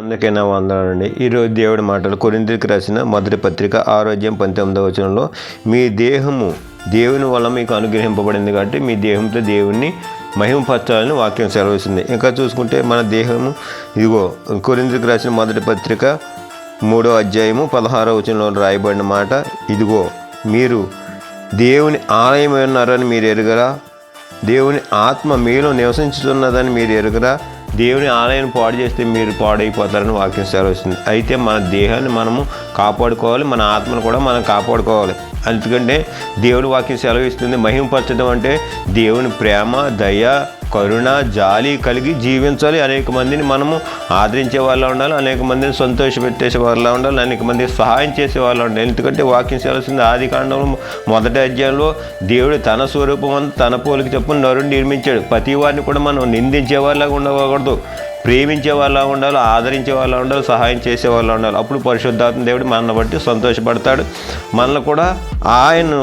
అందుకైనా వందనాలండి. ఈరోజు దేవుడి మాటలు కొరింథీయులకు రాసిన మొదటి పత్రిక 6:19 మీ దేహము దేవుని వల్ల మీకు అనుగ్రహింపబడింది కాబట్టి మీ దేహంతో దేవుణ్ణి మహిమపరచాలని వాక్యం సెలవిస్తుంది. ఇంకా చూసుకుంటే మన దేహము ఇదిగో కొరింథీయులకు రాసిన మొదటి పత్రిక 3:16 రాయబడిన మాట, ఇదిగో మీరు దేవుని ఆలయమై ఉన్నారని మీరు ఎరుగరా, దేవుని ఆత్మ మీలో నివసించుతున్నదని మీరు ఎరుగరా, దేవుని ఆలయాన్ని పాడు చేస్తే మీరు పాడైపోతారని వాక్యం సెలవుస్తుంది. అయితే మన దేహాన్ని మనము కాపాడుకోవాలి, మన ఆత్మను కూడా మనం కాపాడుకోవాలి. ఎందుకంటే దేవుని వాక్యం సెలవిస్తుంది. మహిమపరచడం అంటే దేవుని ప్రేమ, దయ, కరుణ, జాలి కలిగి జీవించాలి. అనేక మందిని మనము ఆదరించే వాళ్ళ ఉండాలి, అనేక మందిని సంతోషపెట్టేసే వాళ్ళ ఉండాలి, అనేక మందికి సహాయం చేసే వాళ్ళ ఉండాలి. ఎందుకంటే వాక్యం సెలవుస్తుంది. ఆదికాండంలో మొదటి అధ్యాయంలో దేవుడు తన స్వరూపం అంతా తన పోలిక చొప్పున నరుని నిర్మించాడు. ప్రతి వారిని కూడా మనం నిందించే వాళ్ళగా ఉండకూడదు, ప్రేమించే వాళ్ళ ఉండాలి, ఆదరించే వాళ్ళ ఉండాలి, సహాయం చేసే వాళ్ళ ఉండాలి. అప్పుడు పరిశుద్ధాత్మ దేవుడు మనల్ని బట్టి సంతోషపడతాడు. మనల్ని కూడా ఆయన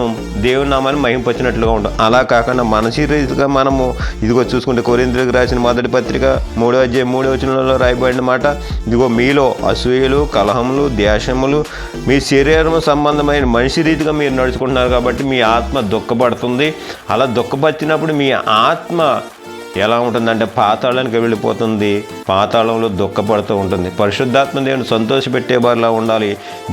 దేవుని నామాన్ని మహింపచ్చినట్లుగా ఉంటాం. అలా కాకుండా మనసి రీతిగా మనము ఇదిగో చూసుకుంటే కొరింథీయులకు రాసిన మొదటి పత్రిక 3:3 రాయబడిన మాట, ఇదిగో మీలో అసూయలు, కలహములు, ద్వేషములు, మీ శరీరం సంబంధమైన మనిషి రీతిగా మీరు నడుచుకుంటున్నారు కాబట్టి మీ ఆత్మ దుఃఖపడుతుంది. అలా దుఃఖపరిచినప్పుడు మీ ఆత్మ ఎలా ఉంటుందంటే పాతాళానికి వెళ్ళిపోతుంది, పాతాళంలో దుఃఖపడుతూ ఉంటుంది. పరిశుద్ధాత్మ దేవుని సంతోషపెట్టే వారిలా ఉండాలి.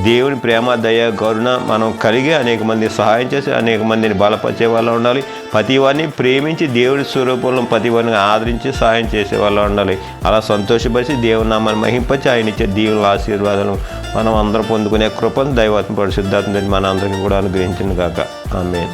దేవుని ప్రేమ, దయ, కరుణ మనం కలిగి అనేక మంది సహాయం చేసి అనేక మందిని బలపరిచే వాళ్ళ ఉండాలి. ప్రతి వారిని ప్రేమించి దేవుని స్వరూపంలో ప్రతి వారిని ఆదరించి సహాయం చేసే వాళ్ళ ఉండాలి. అలా సంతోషపరిచి దేవుని నామాన్ని మహింపరిచి ఆయన ఇచ్చే దీవుల ఆశీర్వాదాలను మనం అందరం పొందుకునే కృపను దైవాత్మ పరిశుద్ధాత్మ మన అందరికీ కూడా అనుగ్రహించింది కాక. ఆమేన్.